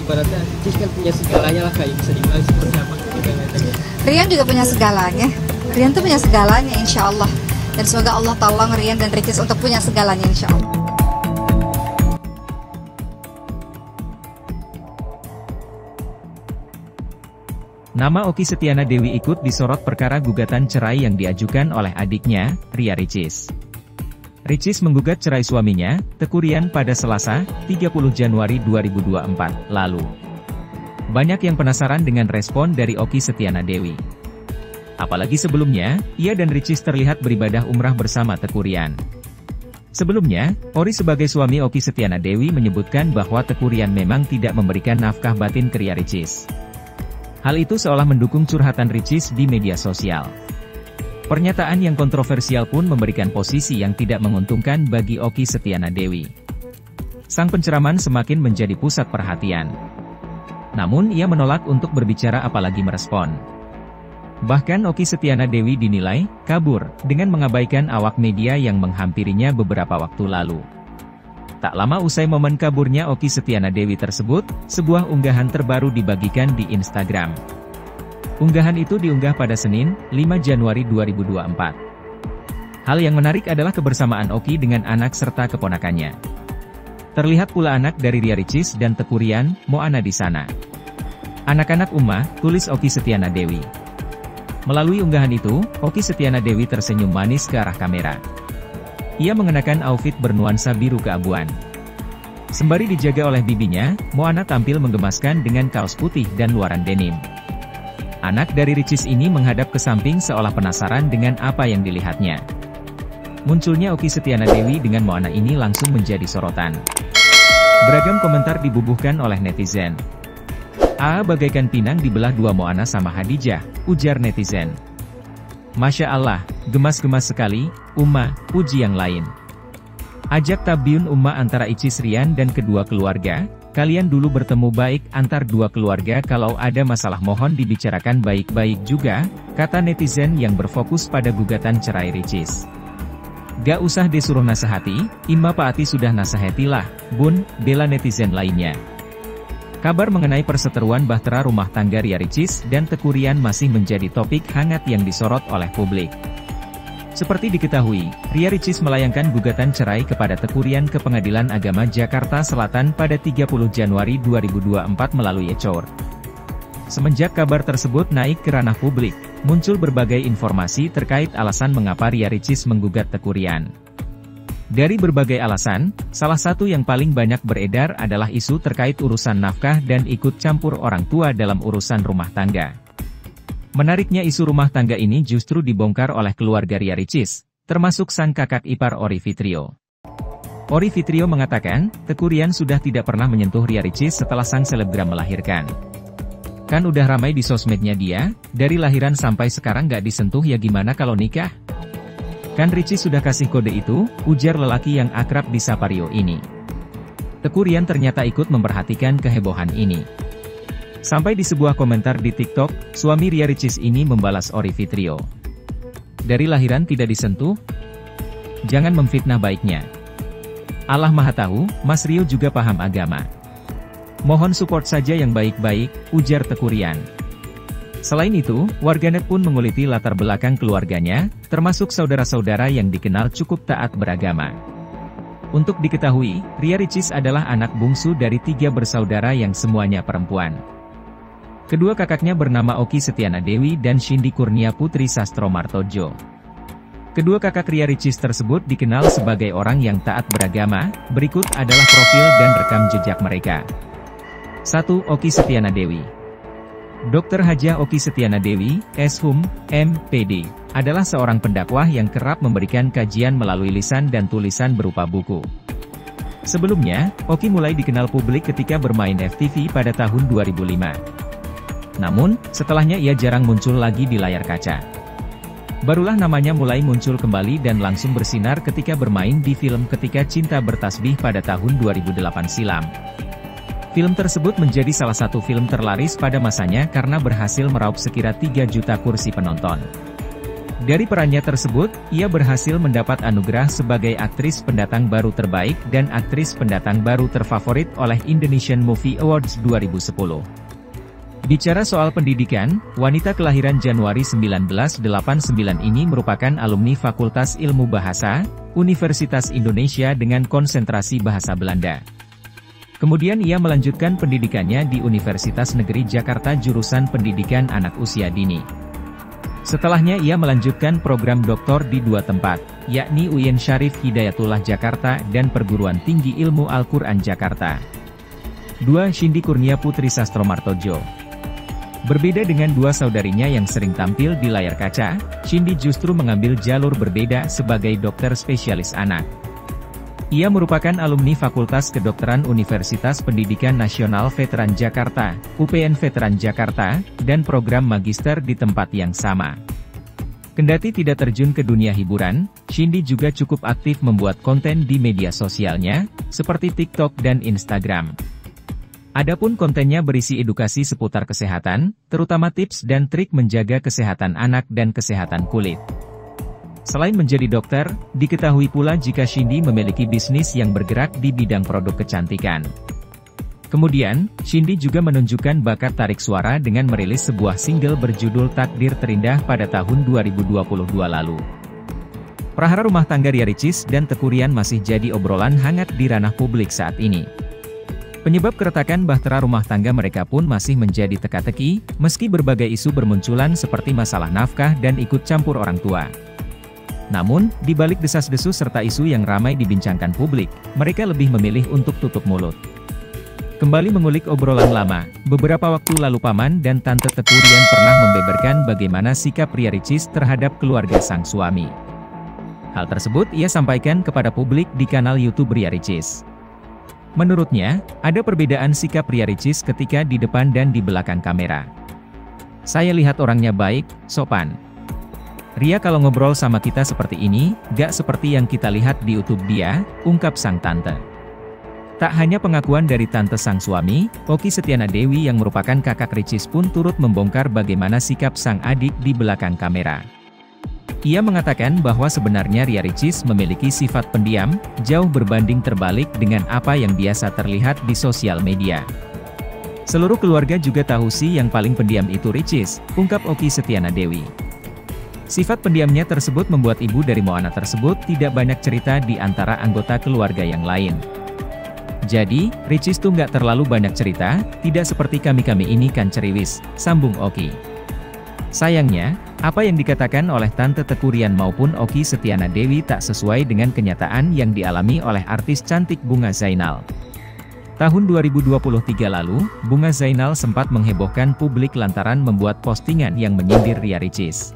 ibaratnya Ricis kan punya segalanya lah, kayak bisa dibilang seperti apa juga ya. Rian juga punya segalanya. Rian tuh punya segalanya insya Allah. Dan semoga Allah tolong Rian dan Ricis untuk punya segalanya insya Allah. Nama Okky Setiana Dewi ikut disorot perkara gugatan cerai yang diajukan oleh adiknya, Ria Ricis. Ricis menggugat cerai suaminya, Teuku Ryan pada Selasa, 30 Januari 2024, lalu. Banyak yang penasaran dengan respon dari Okky Setiana Dewi. Apalagi sebelumnya, ia dan Ricis terlihat beribadah umrah bersama Teuku Ryan. Sebelumnya, Ori sebagai suami Okky Setiana Dewi menyebutkan bahwa Teuku Ryan memang tidak memberikan nafkah batin ke Ria Ricis. Hal itu seolah mendukung curhatan Ricis di media sosial. Pernyataan yang kontroversial pun memberikan posisi yang tidak menguntungkan bagi Okky Setiana Dewi. Sang penceraman semakin menjadi pusat perhatian. Namun ia menolak untuk berbicara apalagi merespon. Bahkan Okky Setiana Dewi dinilai kabur dengan mengabaikan awak media yang menghampirinya beberapa waktu lalu. Tak lama usai momen kaburnya Okky Setiana Dewi tersebut, sebuah unggahan terbaru dibagikan di Instagram. Unggahan itu diunggah pada Senin, 5 Januari 2024. Hal yang menarik adalah kebersamaan Okky dengan anak serta keponakannya. Terlihat pula anak dari Ria Ricis dan Teuku Ryan, Moana di sana. Anak-anak Uma, tulis Okky Setiana Dewi. Melalui unggahan itu, Okky Setiana Dewi tersenyum manis ke arah kamera. Ia mengenakan outfit bernuansa biru keabuan. Sembari dijaga oleh bibinya, Moana tampil menggemaskan dengan kaos putih dan luaran denim. Anak dari Ricis ini menghadap ke samping seolah penasaran dengan apa yang dilihatnya. Munculnya Okky Setiana Dewi dengan Moana ini langsung menjadi sorotan. Beragam komentar dibubuhkan oleh netizen. Bagaikan pinang dibelah dua Moana sama Hadijah, ujar netizen. Masya Allah, gemas-gemas sekali, Uma, puji yang lain. Ajak tabiun Uma antara Icis Rian dan kedua keluarga, kalian dulu bertemu baik antar dua keluarga, kalau ada masalah mohon dibicarakan baik-baik juga, kata netizen yang berfokus pada gugatan cerai Ricis. Gak usah disuruh nasihati, Ima Paati sudah nasihatilah, bun, bela netizen lainnya. Kabar mengenai perseteruan bahtera rumah tangga Ria Ricis dan Teuku Ryan masih menjadi topik hangat yang disorot oleh publik. Seperti diketahui, Ria Ricis melayangkan gugatan cerai kepada Teuku Ryan ke Pengadilan Agama Jakarta Selatan pada 30 Januari 2024 melalui e-court. Semenjak kabar tersebut naik ke ranah publik, muncul berbagai informasi terkait alasan mengapa Ria Ricis menggugat Teuku Ryan. Dari berbagai alasan, salah satu yang paling banyak beredar adalah isu terkait urusan nafkah dan ikut campur orang tua dalam urusan rumah tangga. Menariknya isu rumah tangga ini justru dibongkar oleh keluarga Ria Ricis, termasuk sang kakak ipar Ori Fitrio. Ori Fitrio mengatakan, Teuku Ryan sudah tidak pernah menyentuh Ria Ricis setelah sang selebgram melahirkan. Kan udah ramai di sosmednya dia, dari lahiran sampai sekarang gak disentuh, ya gimana kalau nikah? Kan Ricis sudah kasih kode itu, ujar lelaki yang akrab disapa Rio ini. Teuku Ryan ternyata ikut memperhatikan kehebohan ini. Sampai di sebuah komentar di TikTok, suami Ria Ricis ini membalas Ori Fitrio. Dari lahiran tidak disentuh? Jangan memfitnah baiknya. Allah Maha Tahu, Mas Rio juga paham agama. Mohon support saja yang baik-baik, ujar Teuku Ryan. Selain itu, warganet pun menguliti latar belakang keluarganya, termasuk saudara-saudara yang dikenal cukup taat beragama. Untuk diketahui, Ria Ricis adalah anak bungsu dari 3 bersaudara yang semuanya perempuan. Kedua kakaknya bernama Okky Setiana Dewi dan Shindy Kurnia Putri Sastro Martojo. Kedua kakak Ria Ricis tersebut dikenal sebagai orang yang taat beragama. Berikut adalah profil dan rekam jejak mereka. 1. Okky Setiana Dewi. Dr. Hajah Okky Setiana Dewi, S.Hum, M.Pd, adalah seorang pendakwah yang kerap memberikan kajian melalui lisan dan tulisan berupa buku. Sebelumnya, Okky mulai dikenal publik ketika bermain FTV pada tahun 2005. Namun, setelahnya ia jarang muncul lagi di layar kaca. Barulah namanya mulai muncul kembali dan langsung bersinar ketika bermain di film Ketika Cinta Bertasbih pada tahun 2008 silam. Film tersebut menjadi salah satu film terlaris pada masanya karena berhasil meraup sekira 3 juta kursi penonton. Dari perannya tersebut, ia berhasil mendapat anugerah sebagai aktris pendatang baru terbaik dan aktris pendatang baru terfavorit oleh Indonesian Movie Awards 2010. Bicara soal pendidikan, wanita kelahiran Januari 1989 ini merupakan alumni Fakultas Ilmu Bahasa, Universitas Indonesia dengan konsentrasi bahasa Belanda. Kemudian ia melanjutkan pendidikannya di Universitas Negeri Jakarta jurusan Pendidikan Anak Usia Dini. Setelahnya ia melanjutkan program doktor di dua tempat, yakni UIN Syarif Hidayatullah Jakarta dan Perguruan Tinggi Ilmu Al-Quran Jakarta. 2. Shindi Kurnia Putri Sastromartojo. Berbeda dengan dua saudarinya yang sering tampil di layar kaca, Shindi justru mengambil jalur berbeda sebagai dokter spesialis anak. Ia merupakan alumni Fakultas Kedokteran Universitas Pendidikan Nasional Veteran Jakarta, UPN Veteran Jakarta, dan program magister di tempat yang sama. Kendati tidak terjun ke dunia hiburan, Shindi juga cukup aktif membuat konten di media sosialnya, seperti TikTok dan Instagram. Adapun kontennya berisi edukasi seputar kesehatan, terutama tips dan trik menjaga kesehatan anak dan kesehatan kulit. Selain menjadi dokter, diketahui pula jika Shindi memiliki bisnis yang bergerak di bidang produk kecantikan. Kemudian, Shindi juga menunjukkan bakat tarik suara dengan merilis sebuah single berjudul Takdir Terindah pada tahun 2022 lalu. Prahara rumah tangga Ria Ricis dan Teuku Ryan masih jadi obrolan hangat di ranah publik saat ini. Penyebab keretakan bahtera rumah tangga mereka pun masih menjadi teka-teki, meski berbagai isu bermunculan seperti masalah nafkah dan ikut campur orang tua. Namun, di balik desas-desus serta isu yang ramai dibincangkan publik, mereka lebih memilih untuk tutup mulut. Kembali mengulik obrolan lama, beberapa waktu lalu Paman dan Tante Teuku Ryan pernah membeberkan bagaimana sikap Ria Ricis terhadap keluarga sang suami. Hal tersebut ia sampaikan kepada publik di kanal YouTube Ria Ricis. Menurutnya, ada perbedaan sikap Ria Ricis ketika di depan dan di belakang kamera. Saya lihat orangnya baik, sopan. Ria kalau ngobrol sama kita seperti ini, gak seperti yang kita lihat di YouTube dia, ungkap sang tante. Tak hanya pengakuan dari tante sang suami, Okky Setiana Dewi yang merupakan kakak Ricis pun turut membongkar bagaimana sikap sang adik di belakang kamera. Ia mengatakan bahwa sebenarnya Ria Ricis memiliki sifat pendiam, jauh berbanding terbalik dengan apa yang biasa terlihat di sosial media. Seluruh keluarga juga tahu sih yang paling pendiam itu Ricis, ungkap Okky Setiana Dewi. Sifat pendiamnya tersebut membuat ibu dari Moana tersebut tidak banyak cerita di antara anggota keluarga yang lain. Jadi, Ricis tuh nggak terlalu banyak cerita, tidak seperti kami-kami ini kan ceriwis, sambung Okky. Sayangnya, apa yang dikatakan oleh Tante Teuku Ryan maupun Okky Setiana Dewi tak sesuai dengan kenyataan yang dialami oleh artis cantik Bunga Zainal. Tahun 2023 lalu, Bunga Zainal sempat menghebohkan publik lantaran membuat postingan yang menyindir Ria Ricis.